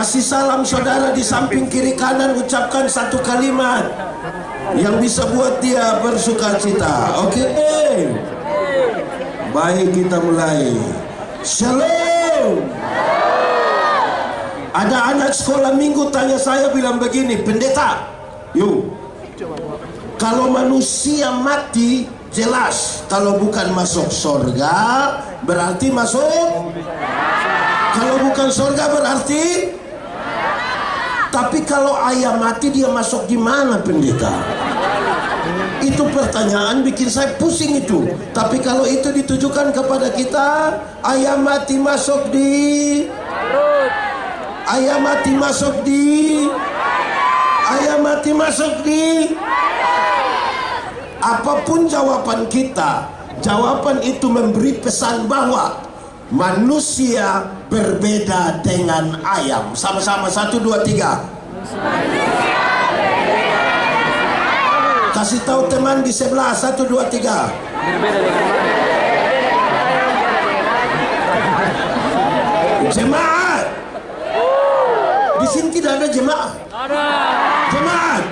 Kasih salam saudara di samping kiri kanan, ucapkan satu kalimat yang bisa buat dia bersuka cita. Oke? Baik, kita mulai. Shalom. Ada anak sekolah minggu tanya saya, bilang begini, pendeta, yuk, kalau manusia mati jelas, kalau bukan masuk surga berarti masuk, kalau bukan surga berarti, tapi kalau ayam mati dia masuk di mana, pendeta? Itu pertanyaan bikin saya pusing itu. Tapi kalau itu ditujukan kepada kita, ayam mati masuk di, ayam mati masuk di, ayam mati masuk di. Apapun jawaban kita, jawaban itu memberi pesan bahwa manusia berbeda dengan ayam. Sama-sama, 1, 2, 3. Kasih tahu teman di sebelah, 1, 2, 3. Jemaat. Di sini tidak ada jemaat. Jemaat.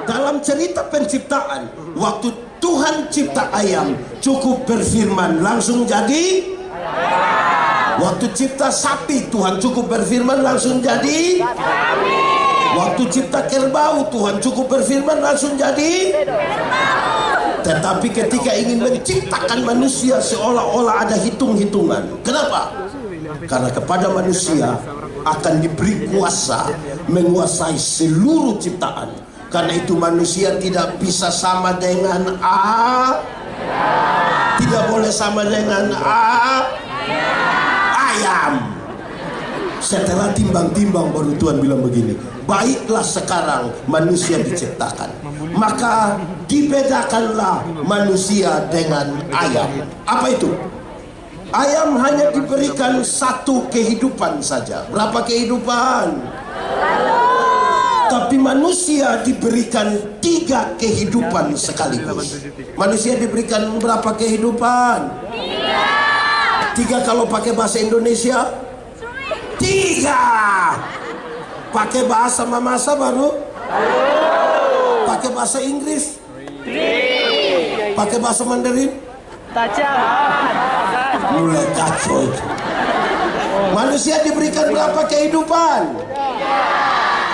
Dalam cerita penciptaan, waktu Tuhan cipta ayam, cukup berfirman langsung jadi. Waktu cipta sapi, Tuhan cukup berfirman langsung jadi. Waktu cipta kerbau, Tuhan cukup berfirman langsung jadi. Tetapi ketika ingin menciptakan manusia, seolah-olah ada hitung-hitungan. Kenapa? Karena kepada manusia akan diberi kuasa menguasai seluruh ciptaan. Karena itu manusia tidak bisa sama dengan A, tidak boleh sama dengan ayam. Setelah timbang-timbang baru Tuhan bilang begini, baiklah sekarang manusia diciptakan, maka dibedakanlah manusia dengan ayam. Apa itu? Ayam hanya diberikan satu kehidupan saja. Berapa kehidupan? Tapi manusia diberikan 3 kehidupan sekaligus. Manusia diberikan berapa kehidupan? 3 kalau pakai bahasa Indonesia? 3. Pakai bahasa mamasa baru? Pakai bahasa Inggris? Pakai bahasa Mandarin? Mulai kacau itu. Manusia diberikan berapa kehidupan?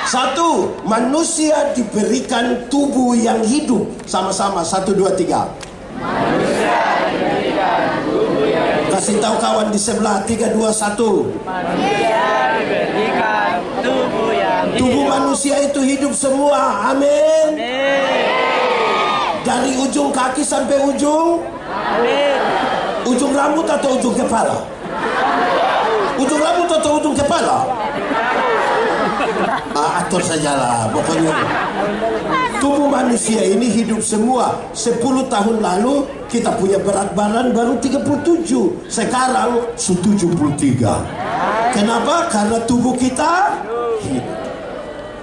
1. Manusia diberikan tubuh yang hidup. Sama-sama, 1, 2, 3. Manusia diberikan tubuh yang hidup. Kasih tahu kawan di sebelah, 3, 2, 1. Manusia diberikan tubuh yang hidup. Tubuh manusia itu hidup semua. Amin. Dari ujung kaki sampai ujung. Amin. Ujung rambut atau ujung kepala? Ujung rambut atau ujung kepala? Atur sajalah pokoknya. Tubuh manusia ini hidup semua. 10 tahun lalu kita punya berat badan baru 37, sekarang 73. Kenapa? Karena tubuh kita hidup.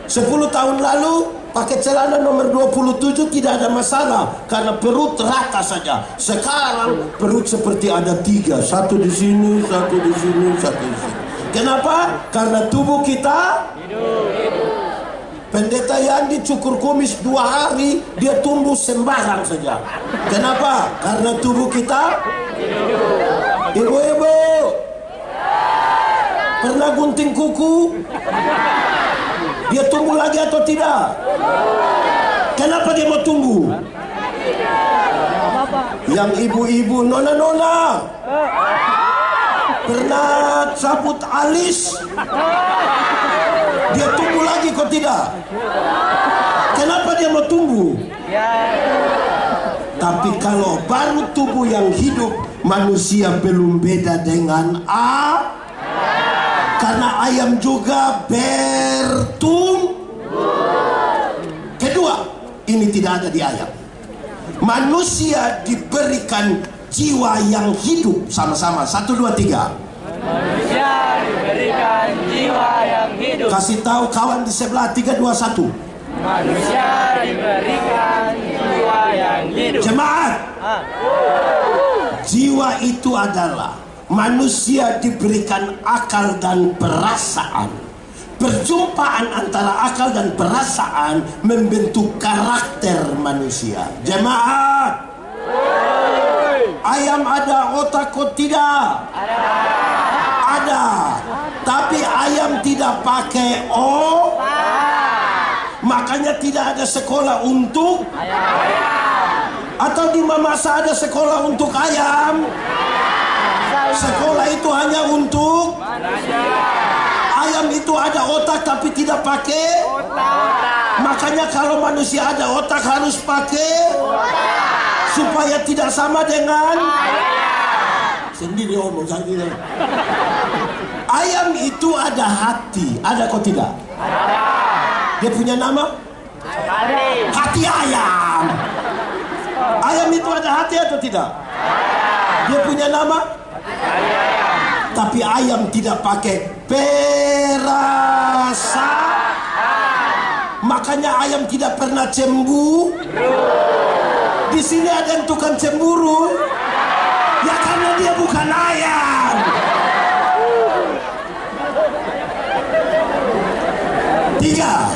10 tahun lalu pakai celana nomor 27 tidak ada masalah karena perut rata saja. Sekarang perut seperti ada 3, satu di sini, satu di sini, satu di sini. Kenapa? Karena tubuh kita hidup. Pendeta Yandi cukur kumis 2 hari, dia tumbuh sembarang saja. Kenapa? Karena tubuh kita hidup. Ibu-ibu pernah gunting kuku? Dia tumbuh lagi atau tidak? Kenapa dia mau tumbuh? Yang ibu-ibu, nona-nona pernah cabut alis, dia tumbuh lagi kok tidak? Kenapa dia mau tumbuh? Tapi kalau baru tubuh yang hidup, manusia belum beda dengan karena ayam juga bertumbuh. Kedua, ini tidak ada di ayam. Manusia diberikan jiwa yang hidup. Sama-sama, 1, 2, 3. Manusia diberikan jiwa yang hidup. Kasih tahu kawan di sebelah, 3, 2, 1. Manusia diberikan jiwa yang hidup. Jemaat, jiwa itu adalah manusia diberikan akal dan perasaan. Perjumpaan antara akal dan perasaan membentuk karakter manusia. Jemaat, ayam ada otak kok tidak? Ada. Tapi ayam tidak pakai makanya tidak ada sekolah untuk atau di Mamasa ada sekolah untuk ayam. Sekolah itu hanya untuk ayam. Itu ada otak tapi tidak pakai makanya kalau manusia ada otak harus pakai supaya tidak sama dengan sendiri omong sendiri. Ayam itu ada hati, ada kok tidak? Dia punya nama? Hati ayam. Ayam itu ada hati atau tidak? Dia punya nama? Tapi ayam tidak pakai perasaan. Makanya ayam tidak pernah cemburu. Di sini ada yang tukang cemburu. Ya karena dia bukan ayam. Tiga.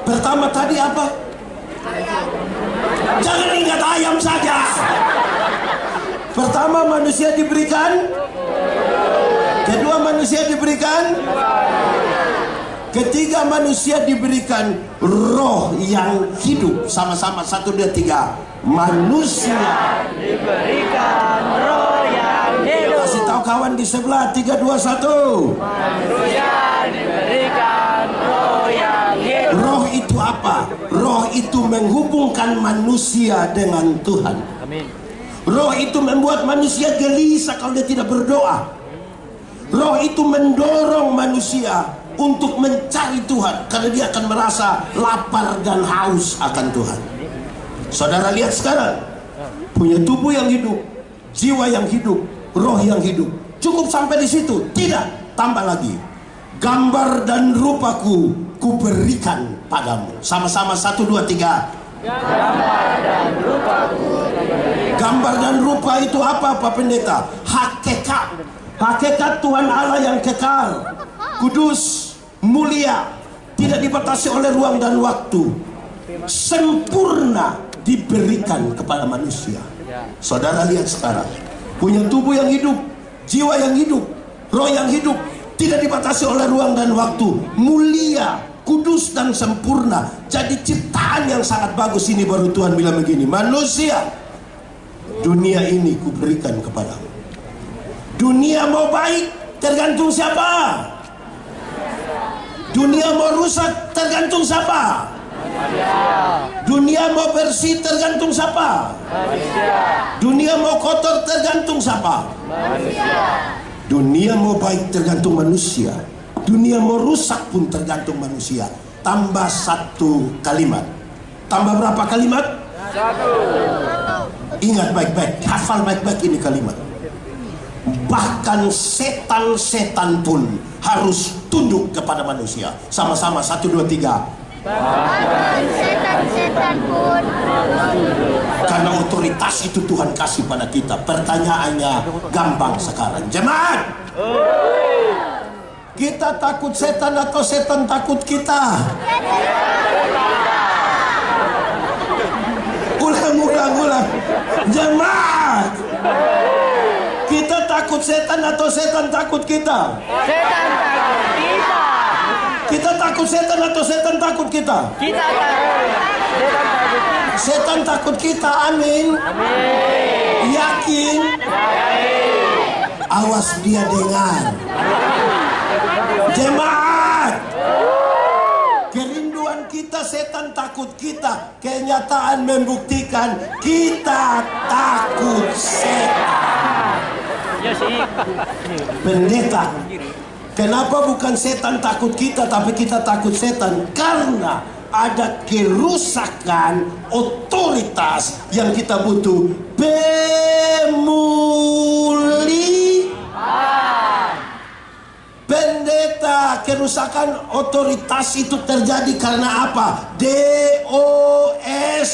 Pertama tadi apa? Jangan ingat ayam saja. Pertama manusia diberikan. Kedua manusia diberikan. Ketiga manusia diberikan roh yang hidup. Sama-sama 1, 2, 3. Manusia diberikan roh yang hidup. Kasih tahu kawan di sebelah. 3, 2, 1. Manusia diberikan roh yang hidup. Roh itu apa? Roh itu menghubungkan manusia dengan Tuhan. Amin. Roh itu membuat manusia gelisah kalau dia tidak berdoa. Roh itu mendorong manusia untuk mencari Tuhan karena dia akan merasa lapar dan haus akan Tuhan. Saudara lihat sekarang, punya tubuh yang hidup, jiwa yang hidup, roh yang hidup. Cukup sampai di situ? Tidak, tambah lagi. Gambar dan rupaku kuberikan padamu. Sama-sama 1, 2, 3. Gambar dan rupaku. Gambar dan rupa itu apa Pak Pendeta? Hakikat. Hakikat Tuhan Allah yang kekal, kudus, mulia, tidak dibatasi oleh ruang dan waktu, sempurna diberikan kepada manusia. Saudara lihat sekarang, punya tubuh yang hidup, jiwa yang hidup, roh yang hidup, tidak dibatasi oleh ruang dan waktu, mulia, kudus dan sempurna. Jadi ciptaan yang sangat bagus. Ini baru Tuhan bilang begini, manusia, dunia ini kuberikan kepadamu. Dunia mau baik tergantung siapa? Dunia mau rusak tergantung siapa? Dunia mau bersih tergantung siapa? Dunia mau kotor tergantung siapa? Dunia mau baik tergantung manusia. Dunia mau rusak pun tergantung manusia. Tambah 1 kalimat. Tambah berapa kalimat? 1. Ingat baik-baik, hafal baik-baik ini kalimat. Bahkan setan-setan pun harus tunduk kepada manusia. Sama-sama 1, 2, 3. Bahkan setan-setan pun harus tunduk. Karena otoritas itu Tuhan kasih pada kita. Pertanyaannya gampang sekarang. Jemaat, kita takut setan atau setan takut kita? Ulang. Jemaat, kita takut setan atau setan takut kita? Setan takut kita. Kita takut setan atau setan takut kita? Kita takut. Setan takut kita. Setan takut kita, amin. Amin. Yakin? Yakin. Awas dia dengar. Jemaat, kerinduan kita setan takut kita. Kenyataan membuktikan kita takut setan. Ya sih. Pendeta, kenapa bukan setan takut kita tapi kita takut setan? Karena ada kerusakan otoritas yang kita butuh pemulihan. Pendeta, kerusakan otoritas itu terjadi karena apa? DOS.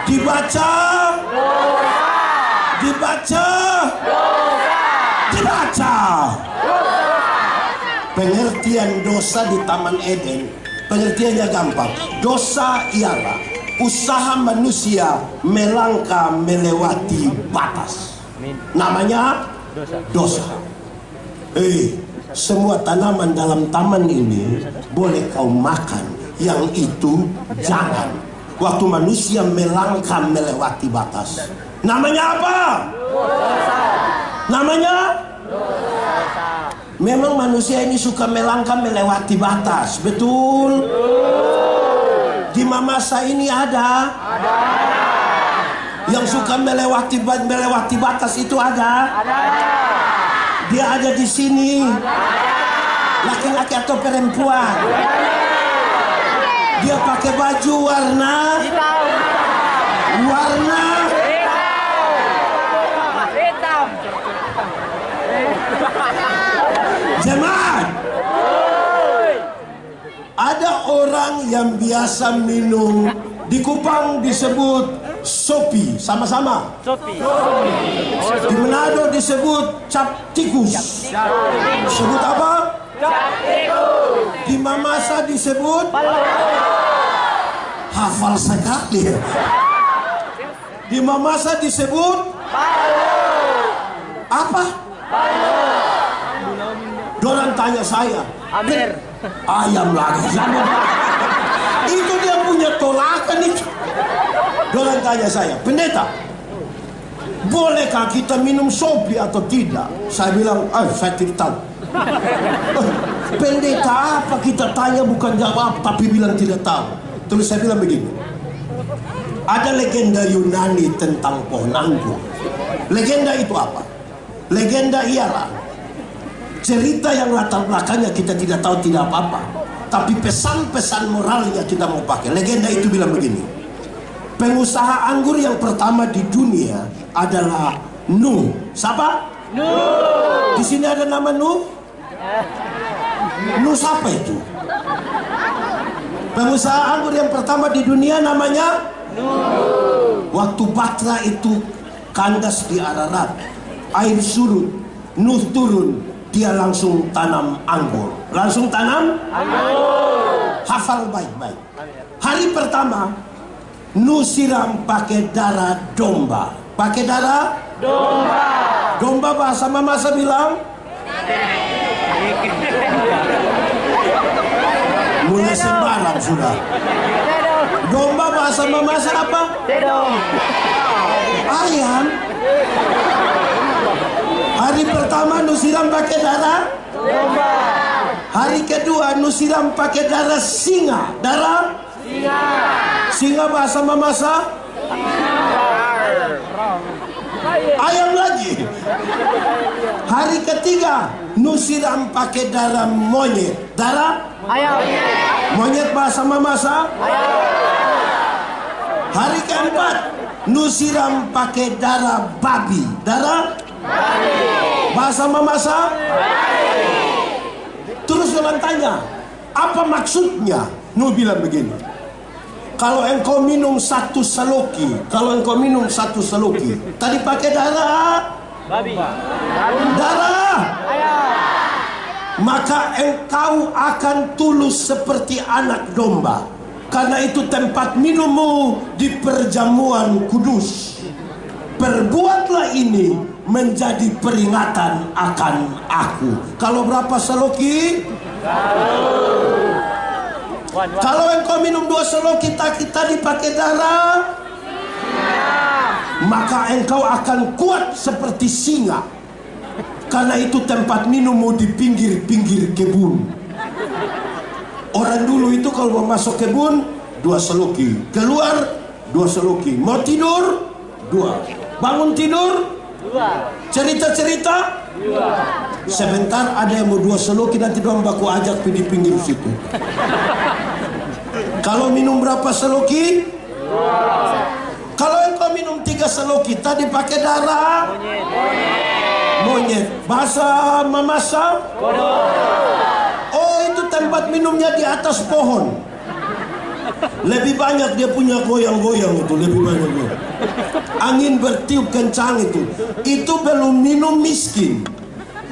Dibaca. Dibaca. Pengertian dosa di Taman Eden, pengertiannya gampang. Dosa ialah usaha manusia melangkah melewati batas. Namanya dosa. Semua tanaman dalam taman ini boleh kau makan, yang itu jangan. Waktu manusia melangkah melewati batas, namanya apa? Dosa. Namanya dosa. Memang manusia ini suka melangkah melewati batas, betul? Di Mamasa ini ada. Yang suka melewati batas itu ada. Dia ada di sini. Laki-laki atau perempuan? Dia pakai baju warna hitam. Jemaat, ada orang yang biasa minum di Kupang disebut sopi, sama-sama. Di Manado disebut cap tikus. Sebut apa? Cap tikus. Di Mamasa disebut hafal sekali. Di Mamasa disebut apa? Dorang tanya saya, Amir. Ayam lagi. Itu dia punya tolakan itu. Dorang tanya saya, pendeta, bolehkah kita minum sopi atau tidak? Saya bilang, saya tidak tahu. Pendeta apa kita tanya, bukan jawab, tapi bilang tidak tahu. Terus saya bilang begini, ada legenda Yunani tentang pohon anggur. Legenda itu apa? Legenda ialah cerita yang latar belakangnya kita tidak tahu, tidak apa-apa, tapi pesan-pesan moralnya kita mau pakai. Legenda itu bilang begini, pengusaha anggur yang pertama di dunia adalah Nuh. Siapa? Nuh. Di sini ada nama Nuh? Nuh siapa itu? Pengusaha anggur yang pertama di dunia namanya Nuh. Waktu Batra itu kandas di Ararat, air surut, Nuh turun, dia langsung tanam anggur. Langsung tanam anggur. Hafal baik-baik. Hari pertama Nuh siram pakai darah domba. Pakai darah domba. Domba bahasa Mamasa bilang mulai sembarang sudah. Domba bahasa Mamasa apa? Ayam. Hari pertama Nuh siram pakai darah domba. Hari kedua Nuh siram pakai darah singa. Darah singa. Singa bahasa Mamasa ayam lagi. Hari ketiga Nuh siram pakai darah monyet. Darah ayam. Monyet bahasa Mamasa ayam. Hari keempat Nuh siram pakai darah babi. Darah bahasa Mamasa. Terus orang tanya, apa maksudnya? Nuh bilang begini, kalau engkau minum satu seloki, tadi pakai darah babi, darah, maka engkau akan tulus seperti anak domba, karena itu tempat minummu di perjamuan kudus. Perbuatlah ini menjadi peringatan akan aku. Kalau berapa seloki? Kalau engkau minum 2 seloki tadi pakai darah, maka engkau akan kuat seperti singa, karena itu tempat minummu di pinggir-pinggir kebun. Orang dulu itu kalau mau masuk kebun 2 seloki, keluar 2 seloki, mau tidur 2, bangun tidur 2, cerita-cerita 2. Sebentar ada yang mau 2 seloki, nanti doang baku ajak di pinggir situ. Kalau minum berapa seloki? 2. Kalau engkau minum 3 seloki, tadi pakai darah monyet. Bahasa Mamasa oh, itu tempat minumnya di atas pohon. Lebih banyak dia punya goyang-goyang itu, lebih banyak dia. Angin bertiup kencang itu belum minum miskin.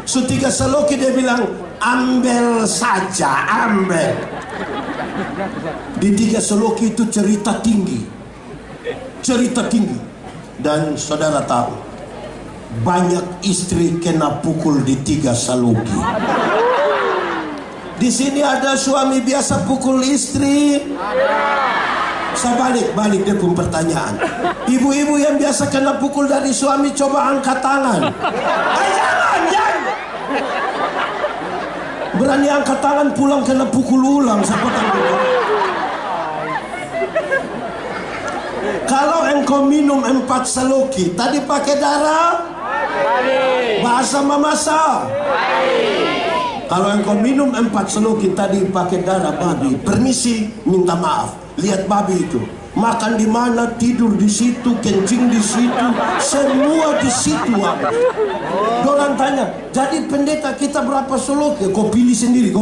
Su 3 Saloki dia bilang, ambil saja, ambil. Di 3 Saloki itu cerita tinggi. Cerita tinggi. Dan saudara tahu, banyak istri kena pukul di 3 Saloki. Di sini ada suami biasa pukul istri. Saya balik dia pun pertanyaan. Ibu-ibu yang biasa kena pukul dari suami, coba angkat tangan. Jangan. Berani angkat tangan pulang kena pukul ulang. Siapa tahu? Kalau engkau minum 4 Saloki, tadi pakai darah, bahasa mamasa. Kalau engkau minum 4 Saloki tadi pakai darah babi, permisi, minta maaf. Lihat babi itu, makan di mana, tidur di situ, kencing di situ, semua di situ. Orang tanya, jadi pendeta kita berapa Saloki? Kau pilih sendiri,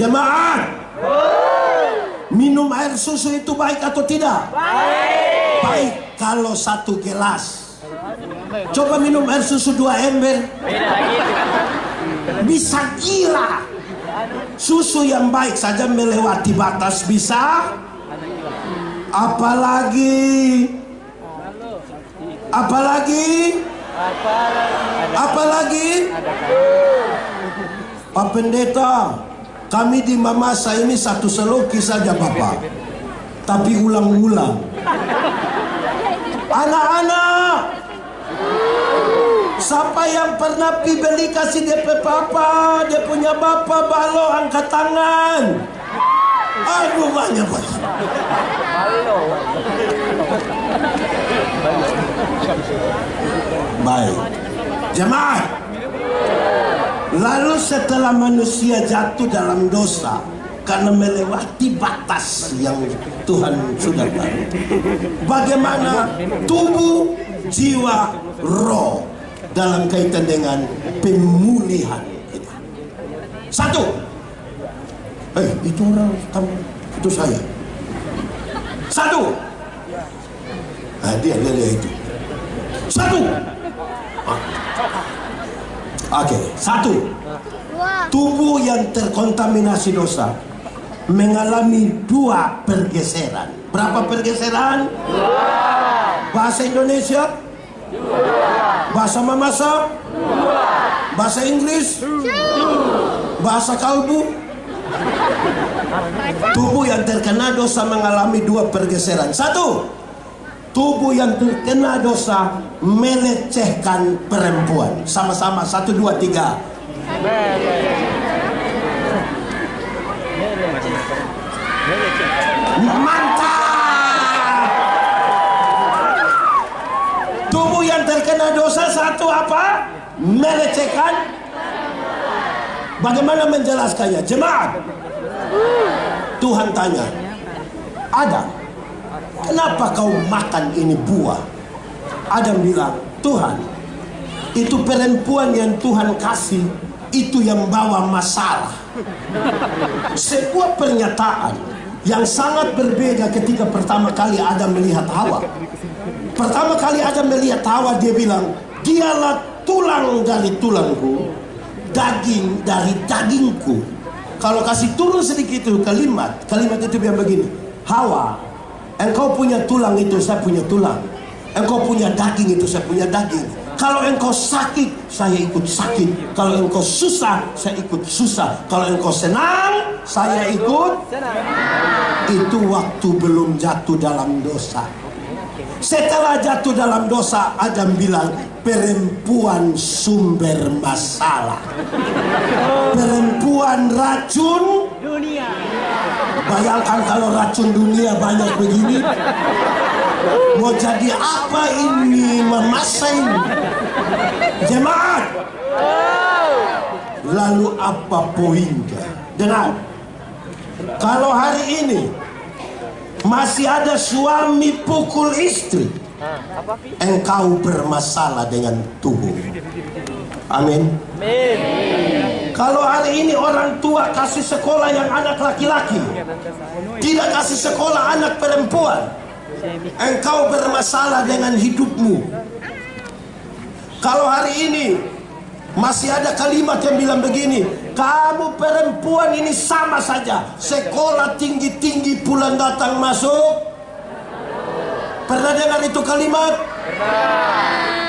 Jemaat, minum air susu itu baik atau tidak? Baik kalau 1 gelas. Coba minum air susu 2 ember. Bisa gila. Susu yang baik saja melewati batas bisa. Apalagi Pak Pendeta, kami di Mamasa ini 1 Saloki saja Bapak, tapi ulang-ulang. Anak-anak, siapa yang pernah beli kasih DP papa, dia punya bapak balo, angkat tangan. Aduh banyak banget. Baik, jemaat. Lalu setelah manusia jatuh dalam dosa karena melewati batas yang Tuhan sudah beri, bagaimana tubuh, jiwa, roh dalam kaitan dengan pemulihan kita. 1. Itu orang kamu, itu saya. 1. Dia itu. 1. Oke, 1. Tubuh yang terkontaminasi dosa mengalami 2 pergeseran. Berapa pergeseran? 2. Bahasa Indonesia? 2. Bahasa Mamasa? 2. Bahasa Inggris? 2. Bahasa kalbu? Tubuh yang terkena dosa mengalami 2 pergeseran. 1. Tubuh yang terkena dosa melecehkan perempuan. Sama-sama, 1, 2, 3. Mantap. Tubuh yang terkena dosa 1 apa? Melecehkan. Bagaimana menjelaskannya? Jemaat, Tuhan tanya, Adam, kenapa kau makan ini buah? Adam bilang, Tuhan, itu perempuan yang Tuhan kasih, itu yang bawa masalah. Sebuah pernyataan yang sangat berbeda ketika pertama kali Adam melihat Hawa. Pertama kali Adam melihat Hawa, dia bilang, dialah tulang dari tulangku, daging dari dagingku. Kalau kasih turun sedikit itu kalimat itu bilang begini, Hawa, engkau punya tulang itu, saya punya tulang. Engkau punya daging itu, saya punya daging. Kalau engkau sakit, saya ikut sakit. Kalau engkau susah, saya ikut susah. Kalau engkau senang, saya ikut senang. Itu waktu belum jatuh dalam dosa. Setelah jatuh dalam dosa, Adam bilang, perempuan sumber masalah, perempuan racun dunia. Bayangkan kalau racun dunia banyak begini, mau jadi apa ini memasain jemaat? Lalu apa poinnya? Dengar, kalau hari ini masih ada suami pukul istri, engkau bermasalah dengan tubuh. Amin. Kalau hari ini orang tua kasih sekolah yang anak laki-laki, tidak kasih sekolah anak perempuan, engkau bermasalah dengan hidupmu. Kalau hari ini Masih ada kalimat yang bilang begini, kamu perempuan ini sama saja, sekolah tinggi-tinggi pulang datang masuk. Pernah dengar itu kalimat?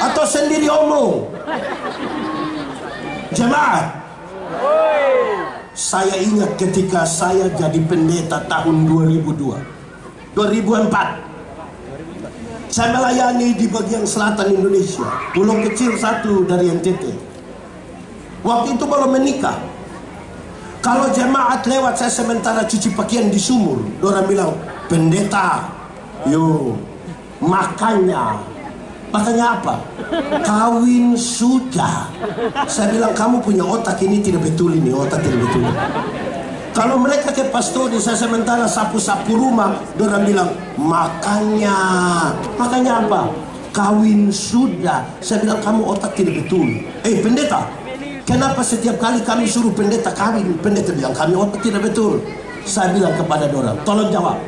Atau sendiri omong? Jemaat, saya ingat ketika saya jadi pendeta tahun 2004. Saya melayani di bagian selatan Indonesia, pulau kecil satu dari NTT. Waktu itu baru menikah. Kalau jemaat lewat saya sementara cuci pakaian di sumur, orang bilang, pendeta, yo, makanya apa? Kawin sudah. Saya bilang, kamu punya otak ini tidak betul, ini otak tidak betul. Kalau mereka ke pastori, saya sementara sapu-sapu rumah, orang bilang, makanya apa? Kawin sudah. Saya bilang, kamu otak tidak betul. Pendeta, kenapa setiap kali kami suruh pendeta kawin, pendeta bilang kami otak tidak betul? Saya bilang kepada orang, tolong jawab.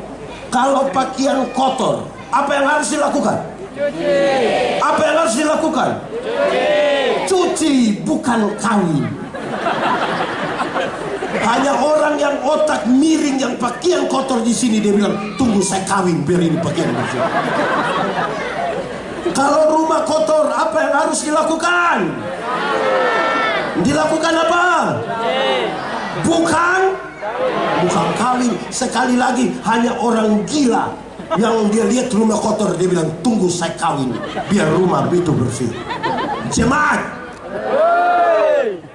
Kalau pakaian kotor, apa yang harus dilakukan? Cuci. Apa yang harus dilakukan? Cuci. Cuci, bukan kawin. Hanya orang yang otak miring, yang pakaian kotor di sini, dia bilang, tunggu saya kawin biar ini pakaian bersih. Kalau rumah kotor, apa yang harus dilakukan? Dilakukan apa? Bukan kawin. Sekali lagi, hanya orang gila yang dia lihat rumah kotor, dia bilang, tunggu saya kawin biar rumah itu bersih. Jemaat,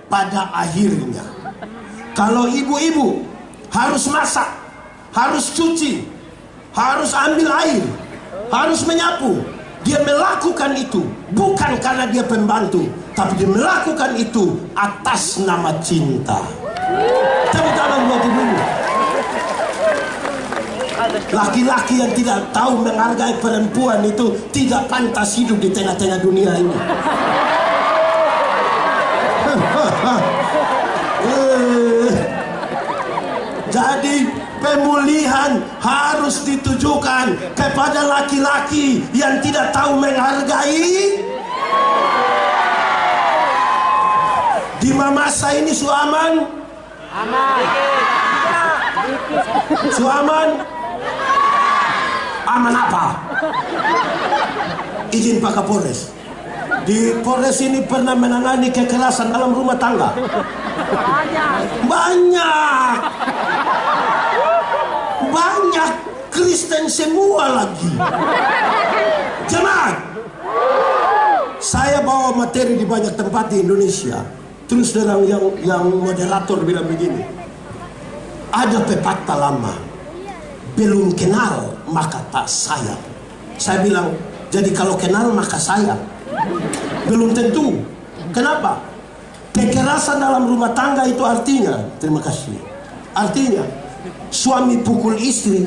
pada akhirnya, kalau ibu-ibu harus masak, harus cuci, harus ambil air, harus menyapu, dia melakukan itu bukan karena dia pembantu, tapi dia melakukan itu atas nama cinta. Tepuk tangan buat ibu-ibu. Laki-laki yang tidak tahu menghargai perempuan itu tidak pantas hidup di tengah-tengah dunia ini. Jadi pemulihan harus ditujukan kepada laki-laki yang tidak tahu menghargai. Di masa ini suaman? Aman. Suaman? Aman apa? Izin Pak Kapolres. Di Polres ini pernah menangani kekerasan dalam rumah tangga? Banyak Kristen semua lagi. Jemaat, saya bawa materi di banyak tempat di Indonesia. Terus yang moderator bilang begini, ada pepatah lama, belum kenal maka tak sayang. Saya bilang, jadi kalau kenal maka sayang? Belum tentu. Kenapa? Kekerasan dalam rumah tangga itu artinya, terima kasih, artinya suami pukul istri,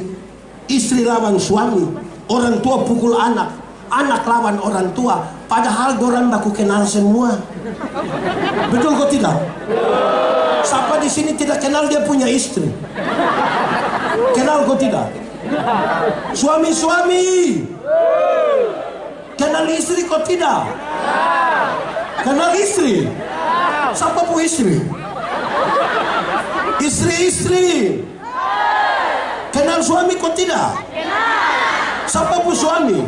istri lawan suami, orang tua pukul anak, anak lawan orang tua, padahal dorang baku kenal semua. Betul kok tidak? Siapa di sini tidak kenal dia punya istri? Kenal kok tidak? Suami-suami kenal istri kok tidak? Kenal istri? Siapa pun istri? Istri-istri kenal suami kok tidak? Siapa pun suami?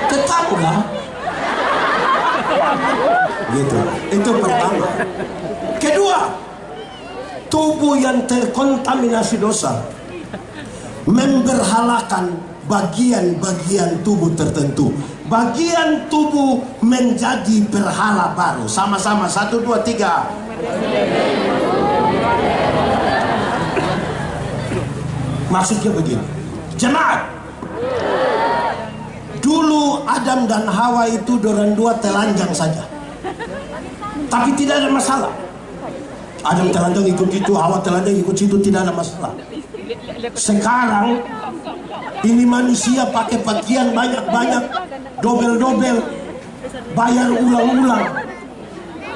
Tetangga? Gitu. Itu pertama. Kedua, tubuh yang terkontaminasi dosa memberhalakan bagian-bagian tubuh tertentu. Bagian tubuh menjadi berhala baru. Sama-sama, 1, 2, 3. Maksudnya begini, jemaat, dulu Adam dan Hawa itu dorang dua telanjang saja, tapi tidak ada masalah. Adam telanjang ikut itu, Hawa telanjang ikut situ, tidak ada masalah. Sekarang ini manusia pakai pakaian banyak-banyak, dobel-dobel, bayar ulang-ulang,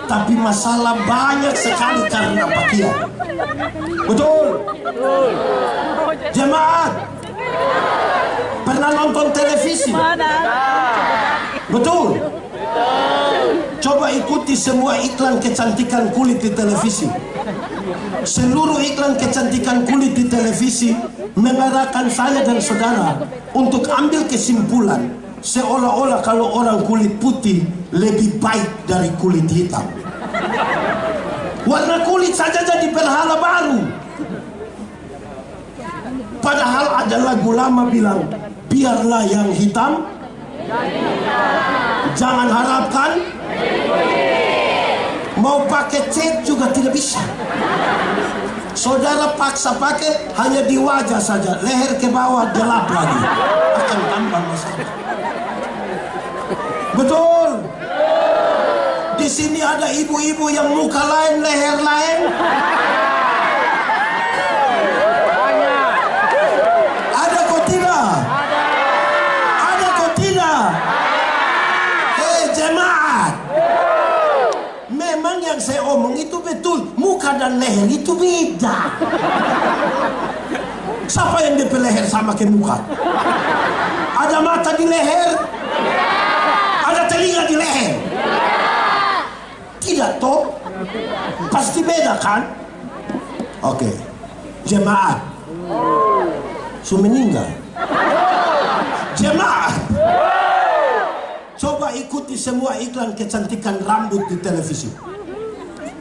tapi masalah banyak sekali karena pakaian. Betul? Jemaat, pernah nonton televisi? Betul? Coba ikuti semua iklan kecantikan kulit di televisi. Seluruh iklan kecantikan kulit di televisi mengarahkan saya dan saudara untuk ambil kesimpulan seolah-olah kalau orang kulit putih lebih baik dari kulit hitam. Warna kulit saja jadi berhala baru. Padahal ada lagu lama bilang, biarlah yang hitam jangan harapkan, mau pakai cat juga tidak bisa. Saudara paksa pakai hanya di wajah saja, leher ke bawah gelap lagi, akan tambah masalah. Betul. Di sini ada ibu-ibu yang muka lain, leher lain. Ada kok tidak? Ada kok tidak? Hei jemaat, memang yang saya omong itu betul. Muka dan leher itu beda. Siapa yang DP leher sama ke muka? Ada mata di leher, ada telinga di leher. Tidak toh? Pasti beda kan? Oke. Jemaat su meninggal. Jemaat, coba ikuti semua iklan kecantikan rambut di televisi.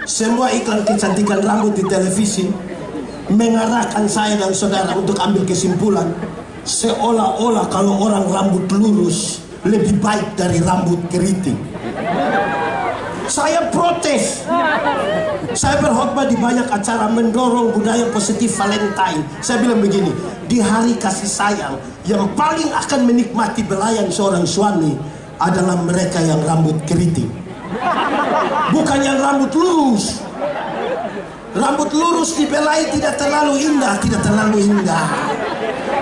Semua iklan kecantikan rambut di televisi mengarahkan saya dan saudara untuk ambil kesimpulan seolah-olah kalau orang rambut lurus lebih baik dari rambut keriting. Saya protes. Saya berkhotbah di banyak acara mendorong budaya positif Valentine. Saya bilang begini, di hari kasih sayang yang paling akan menikmati belayan seorang suami adalah mereka yang rambut keriting, bukan yang rambut lurus. Rambut lurus dibelai tidak terlalu indah, tidak terlalu indah.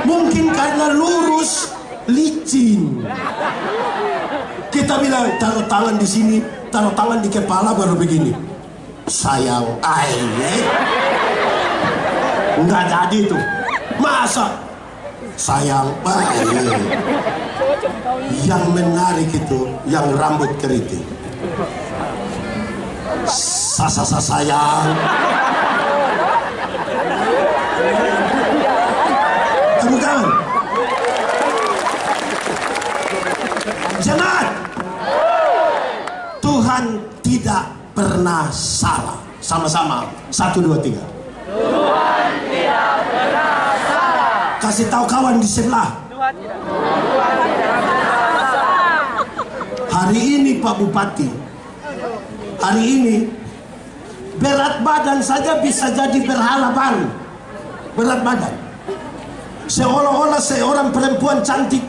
Mungkin karena lurus licin. Kita bilang taruh tangan di sini, taruh tangan di kepala baru begini. Sayang, nggak jadi tuh. Masa sayang, yang menarik itu yang rambut keriting. Sasa sayang. Tepuk tangan. Jemaat, Tuhan tidak pernah salah. Sama-sama, 1, 2, 3. Tuhan tidak pernah salah. Kasih tahu kawan di sebelah. Tuhan tidak pernah salah. Hari ini Pak Bupati, hari ini berat badan saja bisa jadi berhala baru. Berat badan. Seolah-olah seorang perempuan cantik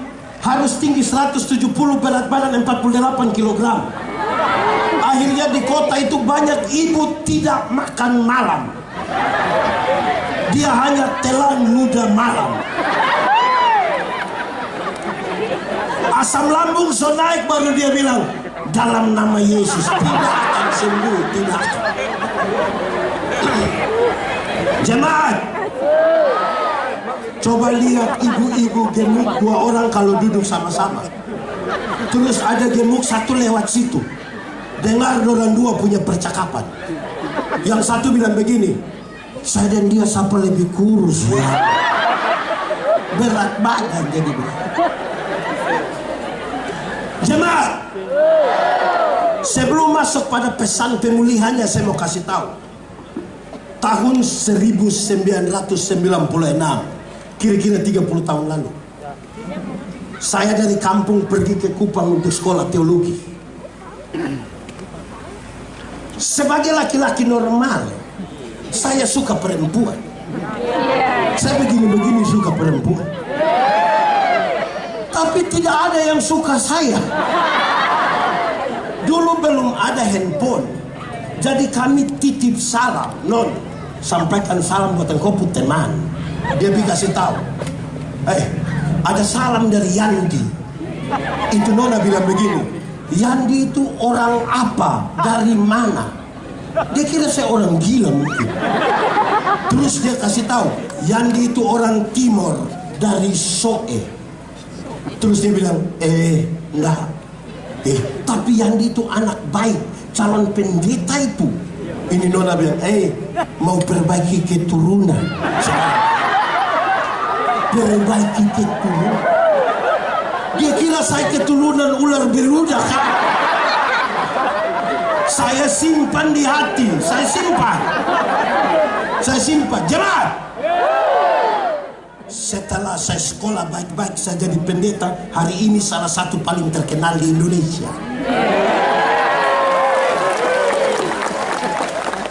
harus tinggi 170, berat badan 48 kg. Akhirnya di kota itu banyak ibu tidak makan malam. Dia hanya telan luda malam. Asam lambung so naik baru dia bilang, dalam nama Yesus tidak akan sembuh, tidak. Jemaat, coba lihat ibu-ibu gemuk 2 orang kalau duduk sama-sama. Terus ada gemuk satu lewat situ. Dengar orang 2 punya percakapan. Yang satu bilang begini, saya dan dia siapa lebih kurus ya? Berat badan jadi berat. Jemaat, sebelum masuk pada pesan pemulihannya, saya mau kasih tahu. Tahun 1996, kira-kira 30 tahun lalu, saya dari kampung pergi ke Kupang untuk sekolah teologi. Sebagai laki-laki normal, saya suka perempuan. Saya begini-begini suka perempuan. Tapi tidak ada yang suka saya. Dulu belum ada handphone, jadi kami titip salam. Non, sampaikan salam buat engkau teman. Dia kasih tahu, ada salam dari Yandi. Itu Nona bilang begini, Yandi itu orang apa, dari mana? Dia kira saya orang gila mungkin. Terus dia kasih tahu, Yandi itu orang Timor, dari Soe. Terus dia bilang, enggak, Tapi Yandi itu anak baik, calon pendeta itu. Ini Nona bilang, mau perbaiki keturunan. Perbaiki keturunan. Dia kira saya keturunan ular beluda kan? Saya simpan di hati, saya simpan. Jemaat, setelah saya sekolah baik-baik, saya jadi pendeta. Hari ini salah satu paling terkenal di Indonesia.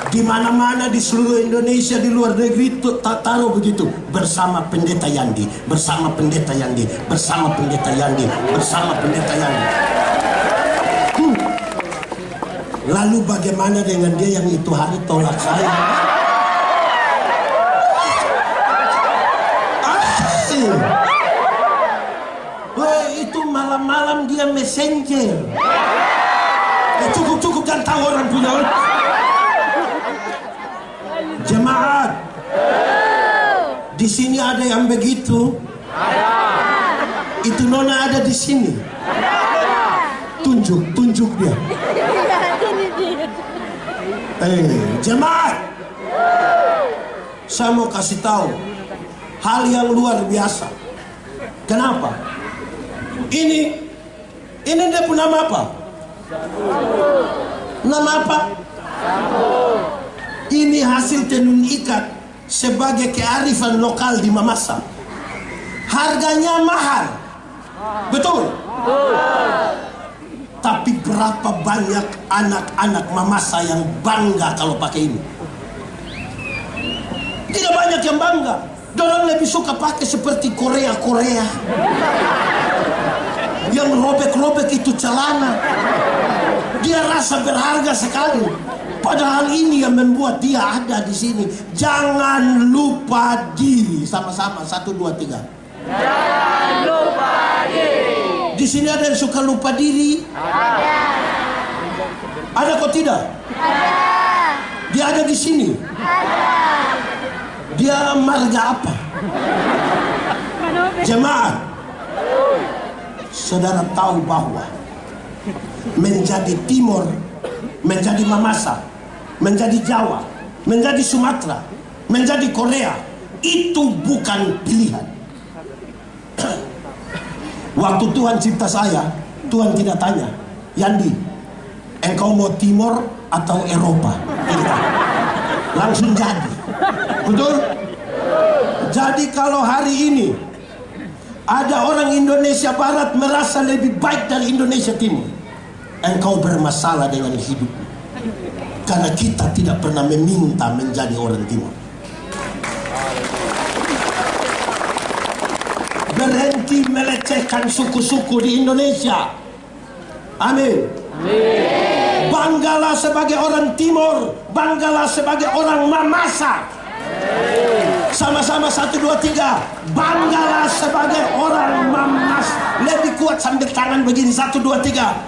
Di mana-mana di seluruh Indonesia, di luar negeri taruh begitu, bersama pendeta Yandi, bersama pendeta Yandi, bersama pendeta Yandi, bersama pendeta Yandi. Lalu bagaimana dengan dia yang itu hari tolak saya? Itu malam-malam dia messenger. Cukup jangan tahu orang punya. Jemaat, di sini ada yang begitu. Itu Nona ada di sini. Tunjuk dia. Jemaat, saya mau kasih tahu hal yang luar biasa. Kenapa? Ini dia punya nama apa? Nama apa? Ini hasil tenun ikat sebagai kearifan lokal di Mamasa. Harganya mahal, betul? Tapi berapa banyak anak-anak Mamasa yang bangga kalau pakai ini? Tidak banyak yang bangga. Dorang lebih suka pakai seperti Korea yang robek-robek itu celana. Dia rasa berharga sekali. Padahal ini yang membuat dia ada di sini. Jangan lupa diri. Sama-sama, 1, 2, 3. Jangan lupa diri. Di sini ada yang suka lupa diri? Ada kok tidak? Ada. Dia ada di sini? Ada. Dia marga apa? Jemaat, saudara tahu bahwa menjadi Timur, menjadi Mamasa, menjadi Jawa, menjadi Sumatera, menjadi Korea, itu bukan pilihan. Waktu Tuhan cipta saya, Tuhan tidak tanya, Yandi, engkau mau Timur atau Eropa? Tidak. Langsung jadi. Betul? Jadi kalau hari ini ada orang Indonesia Barat merasa lebih baik dari Indonesia Timur, engkau bermasalah dengan hidup. Karena kita tidak pernah meminta menjadi orang Timur. Berhenti melecehkan suku-suku di Indonesia. Amin. Banggalah sebagai orang Timur, banggalah sebagai orang Mamasa. Sama-sama 1, 2, 3. Banggalah sebagai orang Mamasa. Lebih kuat sambil tangan begini. 1, 2, 3.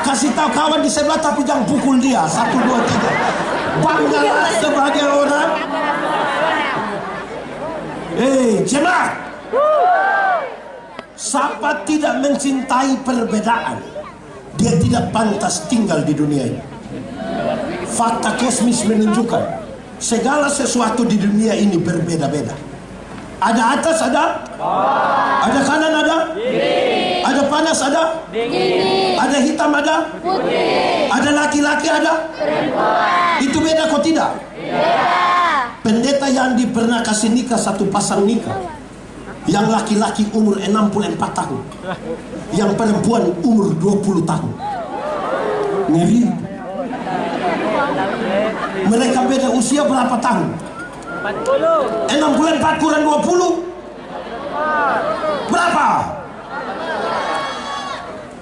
Kasih tahu kawan di sebelah tapi jangan pukul dia. 1, 2, 3. Banggalah sebagai orang. Jemaat, siapa tidak mencintai perbedaan, dia tidak pantas tinggal di dunia ini. Fakta kosmis menunjukkan segala sesuatu di dunia ini berbeda-beda. Ada atas, ada kanan, ada panas, ada hitam, ada putih, ada laki-laki, ada perempuan. Itu beda kok tidak? Beda. Pendeta Yandi pernah kasih nikah satu pasang nikah. Yang laki-laki umur 64 tahun, yang perempuan umur 20 tahun. Ngeri. Mereka beda usia berapa tahun? 40. 64 kurang 20 berapa?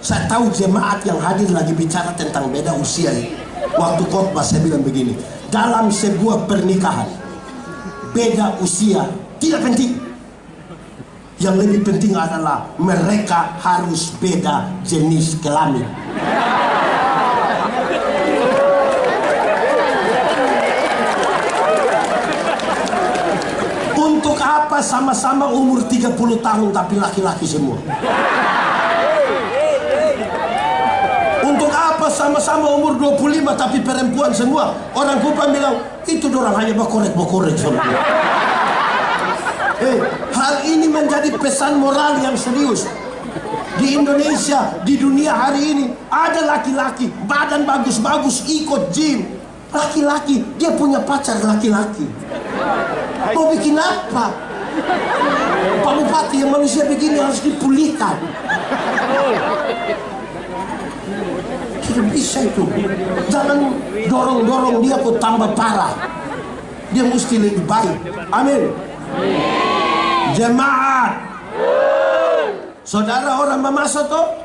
Saya tahu jemaat yang hadir lagi bicara tentang beda usia ini. Waktu khotbah saya bilang begini, dalam sebuah pernikahan beda usia tidak penting. Yang lebih penting adalah mereka harus beda jenis kelamin. Untuk apa sama-sama umur 30 tahun tapi laki-laki semua? Kalau sama-sama umur 25 tapi perempuan semua, orang Kupang bilang itu dorang hanya bakorek-bakorek. Hal ini menjadi pesan moral yang serius. Di Indonesia, di dunia hari ini, ada laki-laki badan bagus-bagus ikut gym. Laki-laki, dia punya pacar laki-laki. Mau bikin apa? Pak Bupati, yang manusia begini harus dipulihkan. Tidak bisa itu. Jangan dorong-dorong dia kok tambah parah. Dia mesti lebih baik. Amin. Jemaat, saudara orang Mamasa toh,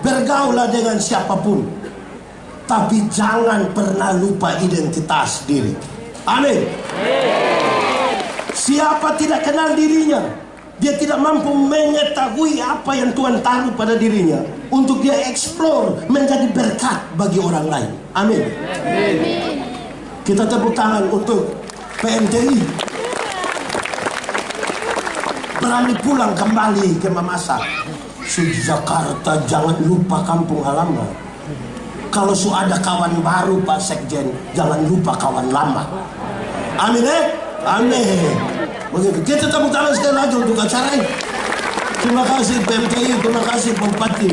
bergaulah dengan siapapun, tapi jangan pernah lupa identitas diri. Amin. Siapa tidak kenal dirinya, dia tidak mampu mengetahui apa yang Tuhan taruh pada dirinya untuk dia eksplor menjadi berkat bagi orang lain. Amin. Kita tepuk tangan untuk PMTI. Berani pulang kembali ke Mamasa. Jakarta, jangan lupa kampung halaman. Kalau ada kawan baru Pak Sekjen, jangan lupa kawan lama. Amin. Amin. Begitu. Kita tepuk tangan sekali lagi untuk acara ini. Terima kasih PMTI, terima kasih Bupati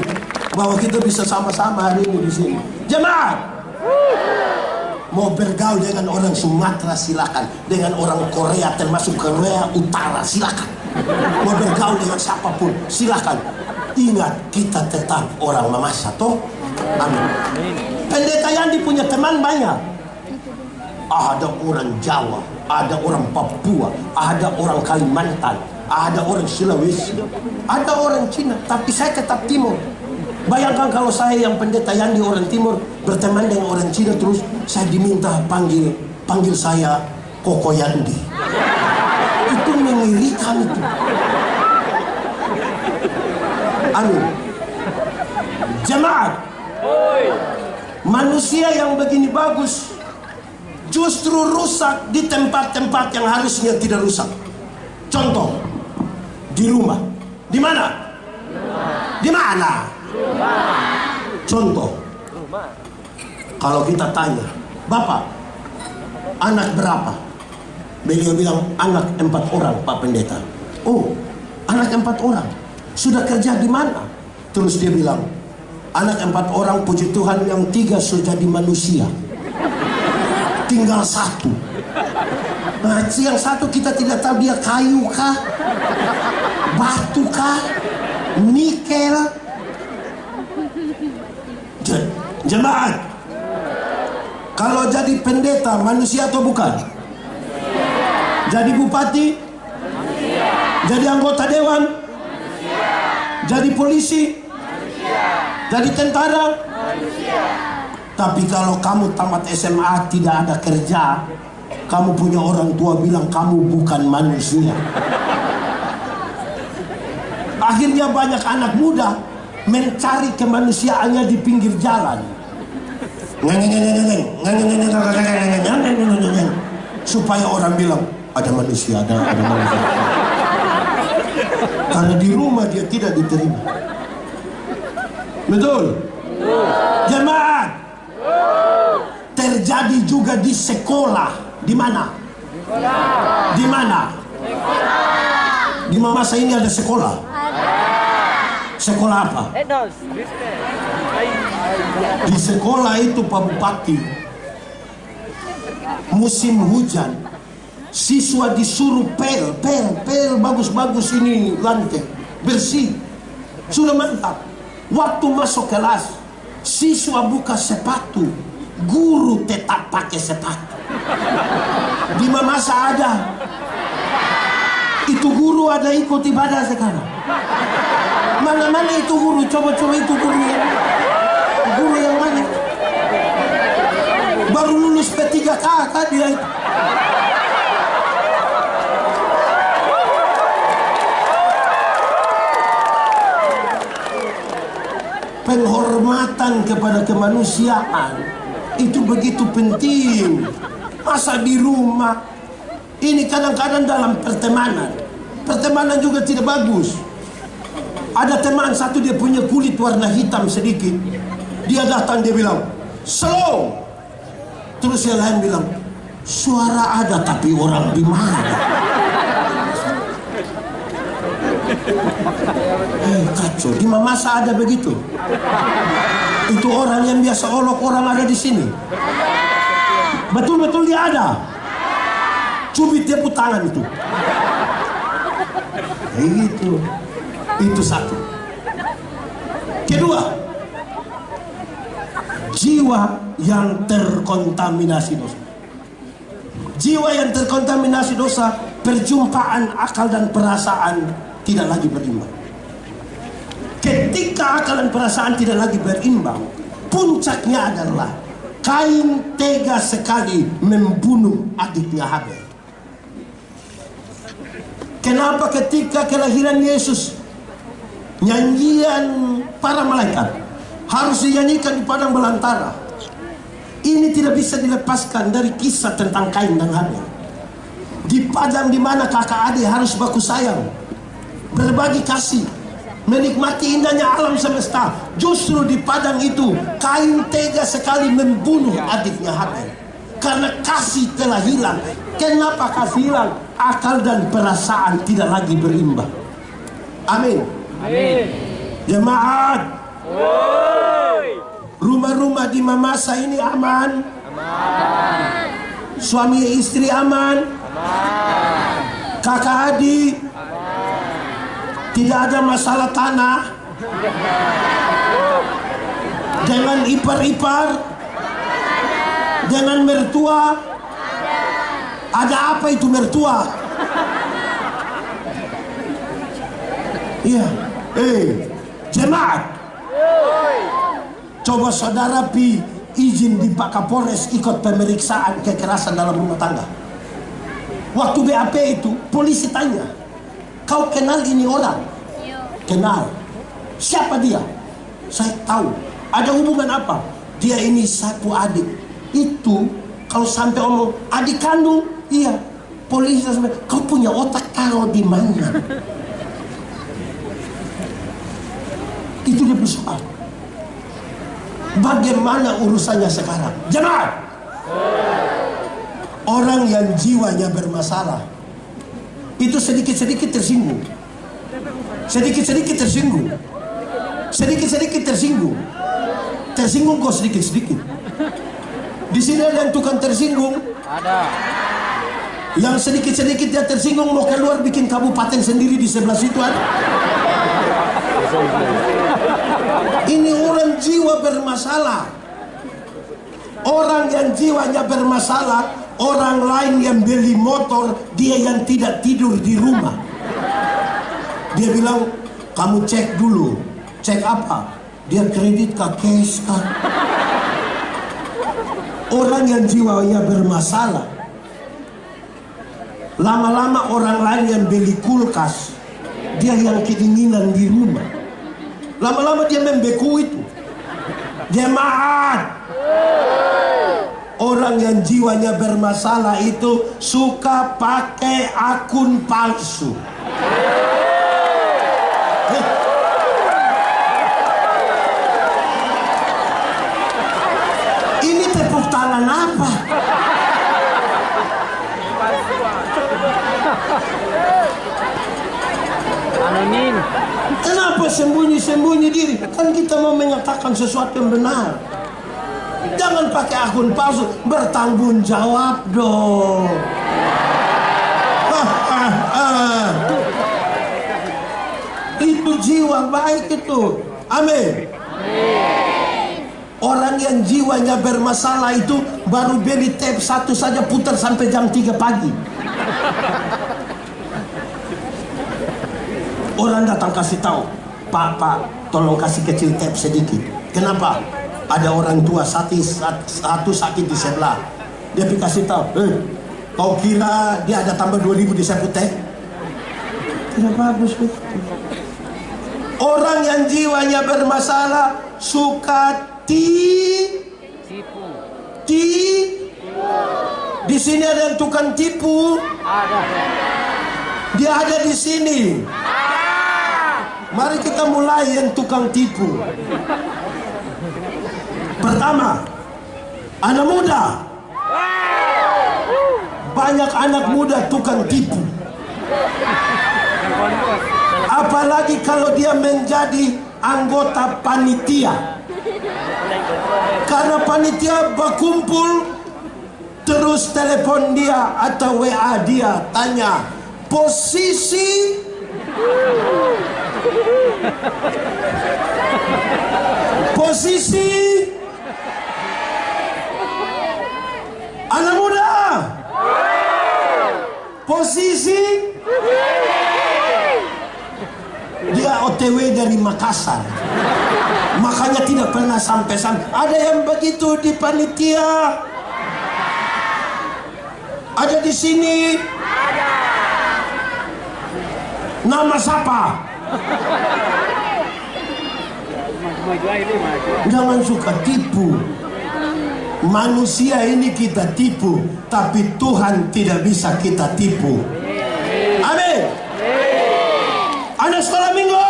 bahwa kita bisa sama-sama hari ini di sini. Jemaat, mau bergaul dengan orang Sumatera silakan, dengan orang Korea termasuk Korea Utara silakan. Mau bergaul dengan siapapun silakan. Ingat, kita tetap orang Mamasa toh. Amin. Pendeta Yandi punya teman banyak. Ada orang Jawa, ada orang Papua, ada orang Kalimantan, ada orang Sulawesi, ada orang Cina, tapi saya tetap Timur. Bayangkan kalau saya yang pendeta Yandi orang Timur berteman dengan orang Cina, terus saya diminta panggil saya Koko Yandi. Itu mengirikan itu. Amin. Jemaat, manusia yang begini bagus justru rusak di tempat-tempat yang harusnya tidak rusak. Contoh, di rumah. Di mana? Di mana? Contoh, kalau kita tanya, Bapak, anak berapa? Beliau bilang, anak 4 orang, Pak Pendeta. Oh, anak 4 orang. Sudah kerja di mana? Terus dia bilang, anak 4 orang, puji Tuhan, yang 3 sudah jadi manusia. Tinggal 1. Nah, yang 1 kita tidak tahu dia kayu kah, batu kah, nikel. Jemaat, kalau jadi pendeta manusia atau bukan? Jadi bupati? Jadi anggota dewan? Jadi polisi? Jadi tentara? Tapi kalau kamu tamat SMA tidak ada kerja, kamu punya orang tua bilang kamu bukan manusia. Akhirnya banyak anak muda mencari kemanusiaannya di pinggir jalan, supaya orang bilang ada manusia, ada manusia. Karena di rumah dia tidak diterima. Betul? Jemaat, terjadi juga di sekolah. Di mana? Di mana? Di Mamasa ini ada sekolah. Sekolah apa? Di sekolah itu Pak Bupati, musim hujan, siswa disuruh pel bagus-bagus ini lantai bersih, sudah mantap. Waktu masuk kelas, siswa buka sepatu, guru tetap pakai sepatu. Di Mamasa ada. Itu guru ada ikut ibadah sekarang. Mana itu guru? Coba itu guru yang mana? Baru lulus P3K kan dia itu. Penghormatan kepada kemanusiaan itu begitu penting. Masa di rumah ini kadang-kadang dalam pertemanan juga tidak bagus. Ada teman satu, dia punya kulit warna hitam sedikit, Dia datang, dia bilang, "Shalom." Terus yang lain bilang, "Suara ada tapi orang di mana?" Kacau. Di Mamasa ada begitu. Itu orang yang biasa olok orang ada di sini. Betul-betul dia ada. Cubit dia pun tangan itu. Itu. Itu satu. Kedua, jiwa yang terkontaminasi dosa. Jiwa yang terkontaminasi dosa, perjumpaan akal dan perasaan tidak lagi berimbang. Ketika akal dan perasaan tidak lagi berimbang, puncaknya adalah Kain tega sekali membunuh adiknya Habel. Kenapa ketika kelahiran Yesus, nyanyian para malaikat harus dinyanyikan di padang belantara? Ini tidak bisa dilepaskan dari kisah tentang Kain dan Habel. Di padang di mana kakak adik harus baku sayang, berbagi kasih, menikmati indahnya alam semesta. Justru di padang itu Kain tega sekali membunuh adiknya Habel karena kasih telah hilang. Kenapa kasih hilang? Akal dan perasaan tidak lagi berimbang. Amin. Amin. Jemaat, rumah-rumah di Mamasa ini aman? Aman. Suami istri aman? Aman. Kakak adik? Tidak ada masalah tanah? Dengan ipar-ipar? Dengan mertua? Ada apa itu mertua? Iya. Jemaat, coba saudara izin di Pak Kapolres ikut pemeriksaan kekerasan dalam rumah tangga. Waktu BAP itu polisi tanya, "Kau kenal ini orang?" "Kenal." "Siapa dia?" "Saya tahu." "Ada hubungan apa?" "Dia ini sapu adik." Itu kalau sampai omong adik kandung, iya. Polisi sampai, "Kau punya otak taruh di mana?" Itu dia bersoal. Bagaimana urusannya sekarang? Jemaat, orang yang jiwanya bermasalah itu sedikit-sedikit tersinggung. Sedikit-sedikit tersinggung. Sedikit-sedikit tersinggung. Tersinggung kok sedikit-sedikit. Di sini ada yang tukang tersinggung. Ada. Yang sedikit-sedikit dia tersinggung mau keluar bikin kabupaten sendiri di sebelah situ ada. Ini orang jiwa bermasalah. Orang yang jiwanya bermasalah, orang lain yang beli motor, dia yang tidak tidur di rumah. Dia bilang, "Kamu cek dulu." "Cek apa?" "Dia kredit kah, cash kah?" Orang yang jiwanya bermasalah, lama-lama orang lain yang beli kulkas, dia yang keinginan di rumah. Lama-lama dia membeku itu. Jemaat, orang yang jiwanya bermasalah itu suka pakai akun palsu. Ini tepuk tangan apa? Anonim. Kenapa sembunyi-sembunyi diri? Kan kita mau menyatakan sesuatu yang benar. Jangan pakai akun palsu, bertanggung jawab dong. Itu jiwa baik itu. Amin. Orang yang jiwanya bermasalah itu baru beli tape satu saja putar sampai jam 3 pagi. Orang datang kasih tahu, Pak, tolong kasih kecil tape sedikit." Kenapa? Ada orang tua satu sakit di sebelah. Dia kasih tahu, "Kau kira dia ada tambah 2.000 di sapu tape?" Tidak bagus begitu. Orang yang jiwanya bermasalah suka Tipu. Di sini ada yang tukang tipu. Ada. Dia ada di sini. Mari kita mulai yang tukang tipu. Pertama, anak muda. Banyak anak muda tukang tipu. Apalagi kalau dia menjadi anggota panitia. Karena panitia berkumpul, terus telepon dia atau WA dia, tanya posisi anak muda, posisi dia OTW dari Makassar, makanya tidak pernah sampai. Ada yang begitu di panitia, ada di sini. Nama siapa? Jangan suka tipu. Manusia ini kita tipu, tapi Tuhan tidak bisa kita tipu. Amin. Anak sekolah minggu,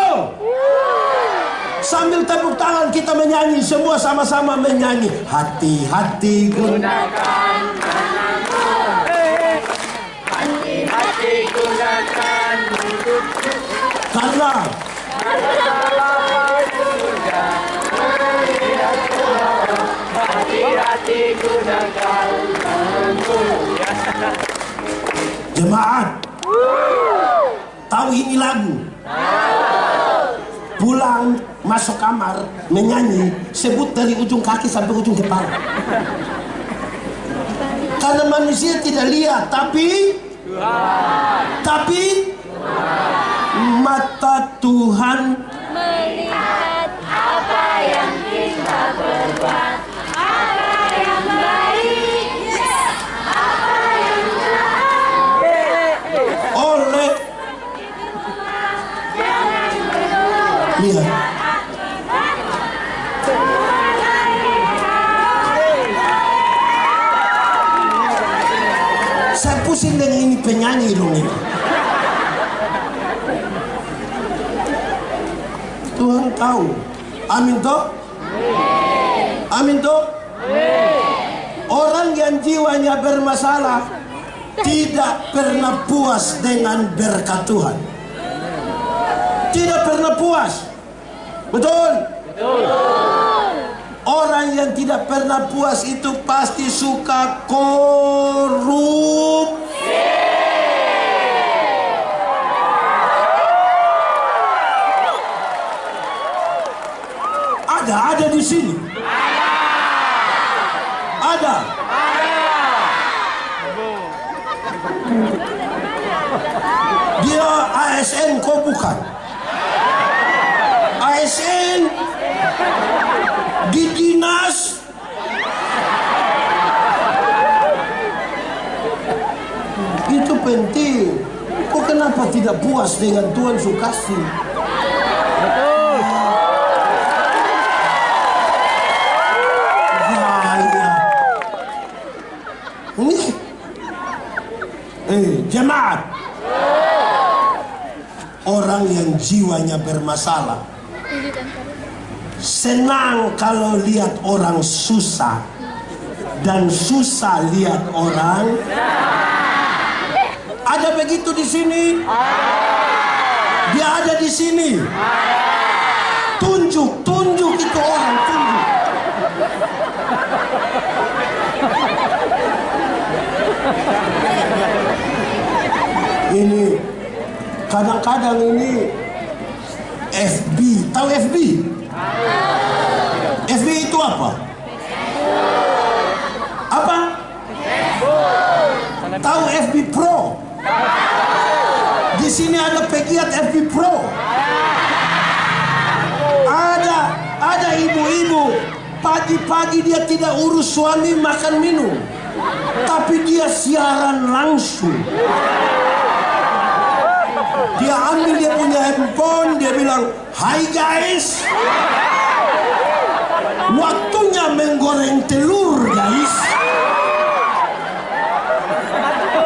sambil tepuk tangan kita menyanyi, semua sama-sama menyanyi. Hati-hati gunakan tanganmu, hati-hati gunakan hidupmu, karena hati-hati gunakan tanganmu. Jemaat, tahu ini lagu? Pulang masuk kamar menyanyi, sebut dari ujung kaki sampai ujung kepala. Karena manusia tidak lihat, tapi mata Tuhan melihat apa yang kita berbuat, apa yang baik, apa yang jahat. oleh lihat. Saya pusing dengan ini penyanyi dong ini. Tuhan tahu. Amin toh? Amin toh? Orang yang jiwanya bermasalah tidak pernah puas dengan berkat Tuhan. Tidak pernah puas. Betul? Orang yang tidak pernah puas itu pasti suka korupsi. Ada di sini. Ada. Dia ASN, kau bukan. ASN di dinas itu penting. Kok kenapa tidak puas dengan Tuhan sukasi? Ini jemaat, orang yang jiwanya bermasalah senang kalau lihat orang susah, dan susah lihat orang. Ada begitu di sini? Dia ada di sini. Tunjuk itu orang, tunjuk. Ini kadang-kadang ini FB, tahu FB? FB itu apa? Apa? Tahu FB Pro? Di sini ada pegiat FB Pro. Ada ibu-ibu pagi-pagi dia tidak urus suami makan minum, tapi dia siaran langsung. Dia ambil dia punya handphone, dia bilang, "Hai guys, waktunya menggoreng telur guys."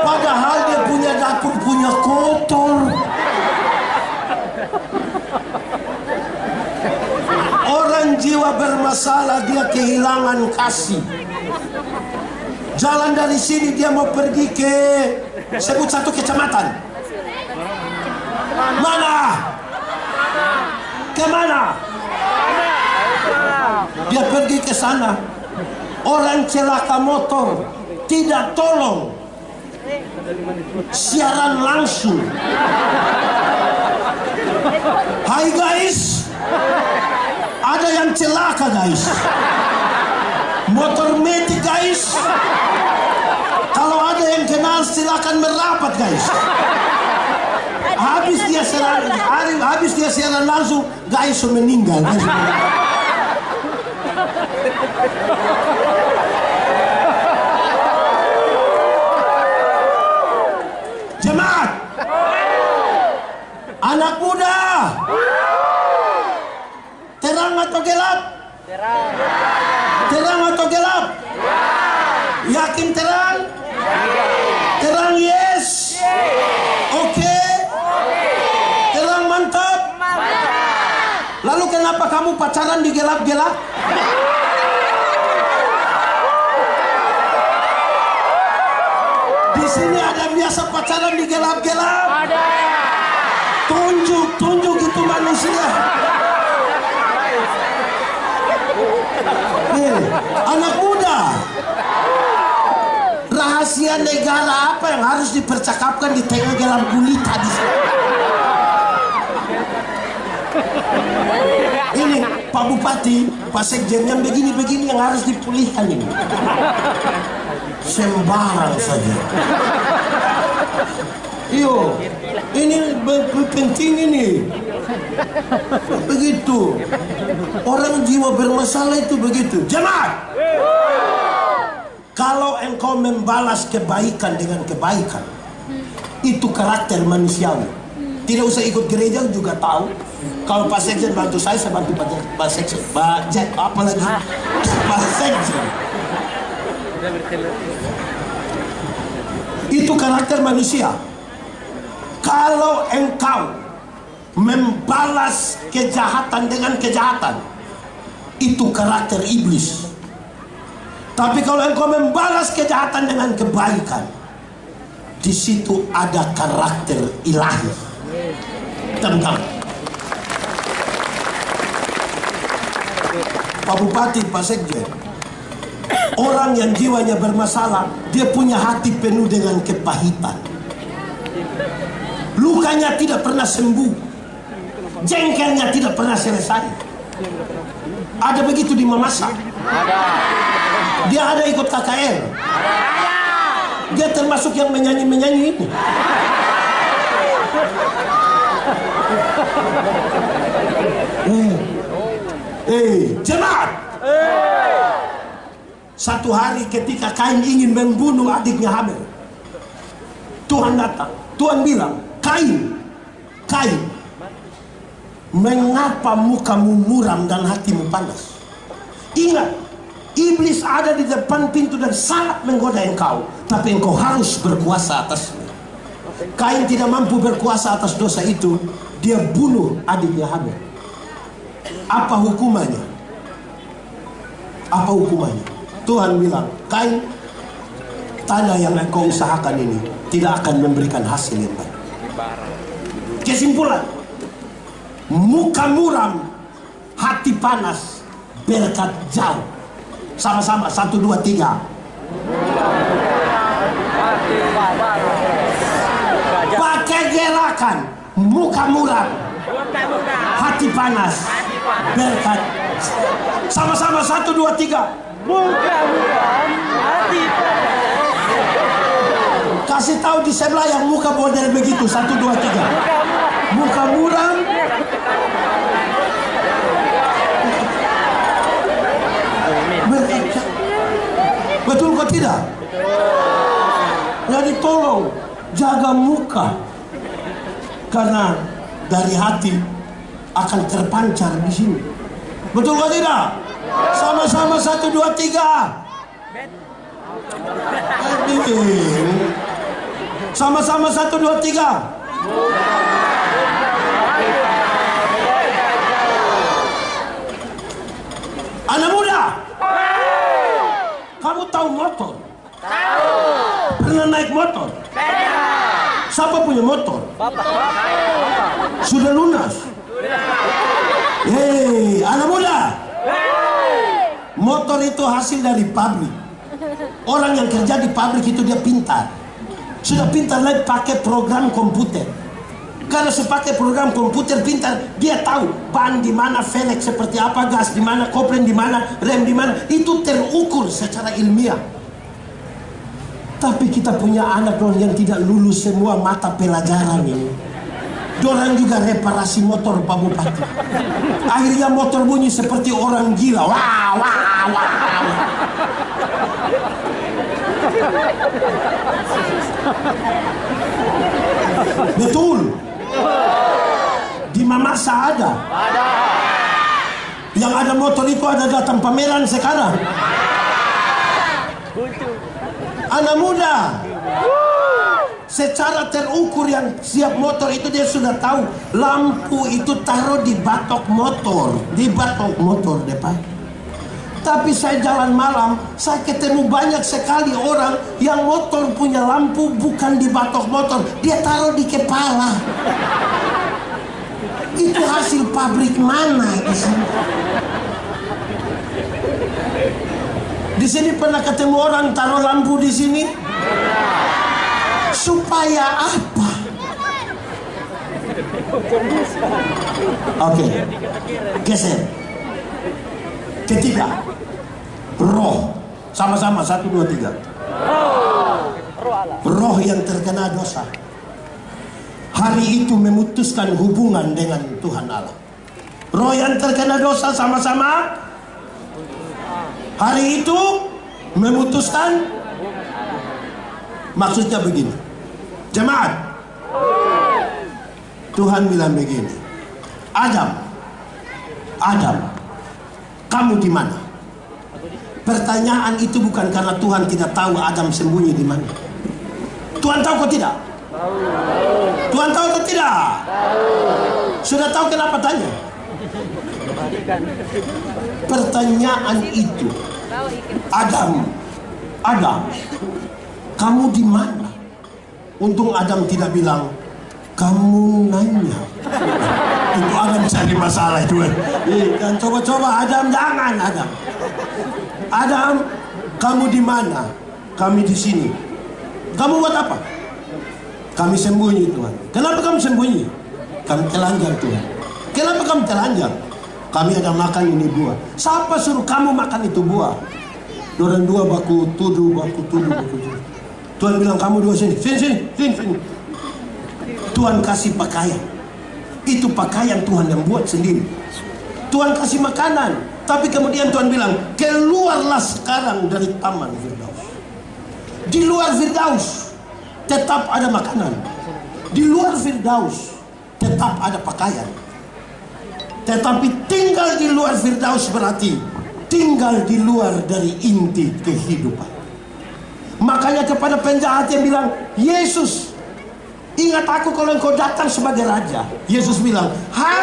Padahal dia punya dapur punya kotor. Orang jiwa bermasalah, dia kehilangan kasih. Jalan dari sini dia mau pergi ke sebut satu kecamatan. Mana? Kemana? Dia pergi ke sana. Orang celaka motor, tidak tolong. Siaran langsung. Hai guys, ada yang celaka guys. Motor metik guys. Kalau ada yang kenal silakan merapat guys. Habis dia siaran langsung, guys meninggal. Jemaat, anak muda, terang atau gelap? Terang atau gelap? Yakin terang? Terang yes. Oke. Terang mantap. Lalu kenapa kamu pacaran di gelap-gelap? Di sini ada biasa pacaran di gelap-gelap? Ada. Tunjuk itu manusia. Anak muda, rahasia negara apa yang harus dipercakapkan di tengah gelap gulita di sini? Ini Pak Bupati, Pak Sekjen yang begini-begini yang harus dipulihkan ini. Sembarang saja. Iyo, ini penting ini. Begitu. Orang jiwa bermasalah itu begitu. Jemaat, kalau engkau membalas kebaikan dengan kebaikan, itu karakter manusiawi. Tidak usah ikut gereja juga tahu. Kalau Pak Sekjen bantu saya bantu Pak Sekjen. Apalagi Pak Sekjen. Itu karakter manusia. Kalau engkau membalas kejahatan dengan kejahatan, itu karakter iblis. Tapi kalau engkau membalas kejahatan dengan kebaikan, di situ ada karakter ilahi. Tentang Pak Bupati, Pak Sekjen, orang yang jiwanya bermasalah, dia punya hati penuh dengan kepahitan. Lukanya tidak pernah sembuh, jengkelnya tidak pernah selesai. Ada begitu di Mamasa? Dia ada ikut KKR? Dia termasuk yang menyanyi-menyanyi ini. Jemaat, satu hari ketika Kain ingin membunuh adiknya Habel, Tuhan datang. Tuhan bilang, Kain, mengapa mukamu muram dan hatimu panas? Ingat, iblis ada di depan pintu dan sangat menggoda engkau, tapi engkau harus berkuasa atasnya. Kain tidak mampu berkuasa atas dosa itu, dia bunuh adiknya Habel. Apa hukumannya? Apa hukumannya? Tuhan bilang, Kain, tanah yang engkau usahakan ini tidak akan memberikan hasil yang baik. Kesimpulan, muka muram, hati panas, berkat jauh. Sama-sama, 1, 2, 3. Pakai gerakan, muka muram, hati panas, berkat. Sama-sama, 1, 2, 3. Muka muram, hati panas. Kasih tahu di sebelah yang muka model begitu. 1, 2, 3. Muka muram, berkat. Betul kok tidak? Jadi tolong jaga muka, karena dari hati akan terpancar di sini. Betul kok tidak? Sama-sama, 1, 2, 3. Sama-sama, 1, 2, 3. Anak muda, kamu tahu motor? Tahu. Pernah naik motor? Pernah. Siapa punya motor? Bapak. Sudah lunas? Hei, anak muda. Motor itu hasil dari pabrik. Orang yang kerja di pabrik itu dia pintar. Sudah pintar lagi pakai program komputer. Kalau sepakai program komputer pintar, dia tahu ban di mana, velg seperti apa, gas di mana, kopling di mana, rem di mana. Itu terukur secara ilmiah. Tapi kita punya anak yang tidak lulus semua mata pelajaran ini. Dorang juga reparasi motor Pak Bupati. Akhirnya motor bunyi seperti orang gila. Wah, wah, wah, wah. Betul. Di Mamasa ada. Yang ada motor itu ada datang pameran sekarang. Anak muda, secara terukur yang siap motor itu dia sudah tahu lampu itu taruh di batok motor, depan. Tapi saya jalan malam, saya ketemu banyak sekali orang yang motor punya lampu bukan di batok motor, dia taruh di kepala. Itu hasil pabrik mana di sini? Di sini pernah ketemu orang taruh lampu di sini? Supaya apa? Oke, geser. Ketiga, roh. Sama-sama, 1, 2, 3. Roh yang terkena dosa. Hari itu memutuskan hubungan dengan Tuhan Allah. Roh yang terkena dosa sama-sama. Hari itu memutuskan. Maksudnya begini, jemaat. Tuhan bilang begini, Adam, kamu di mana? Pertanyaan itu bukan karena Tuhan tidak tahu Adam sembunyi di mana. Tuhan tahu kok tidak? Tuhan tahu atau tidak? Sudah tahu kenapa tanya? Pertanyaan itu, Adam, kamu di mana? Untung Adam tidak bilang, kamu nanya. Itu Adam cari masalah itu. Dan coba-coba Adam, jangan Adam. Adam, kamu di mana? Kami di sini. Kamu buat apa? Kami sembunyi Tuhan. Kenapa kamu sembunyi? Kami telanjang Tuhan. Kenapa kamu telanjang? Kami ada makan ini buah. Siapa suruh kamu makan itu buah? Dorang dua baku tuduh. Tuhan bilang kamu dua sini. Tuhan kasih pakaian. Itu pakaian Tuhan yang buat sendiri. Tuhan kasih makanan. Tapi kemudian Tuhan bilang, keluarlah sekarang dari taman Firdaus. Di luar Firdaus tetap ada makanan. Di luar Firdaus tetap ada pakaian. Tetapi tinggal di luar Firdaus berarti tinggal di luar dari inti kehidupan. Makanya kepada penjahat yang bilang, Yesus, ingat aku kalau engkau datang sebagai raja. Yesus bilang,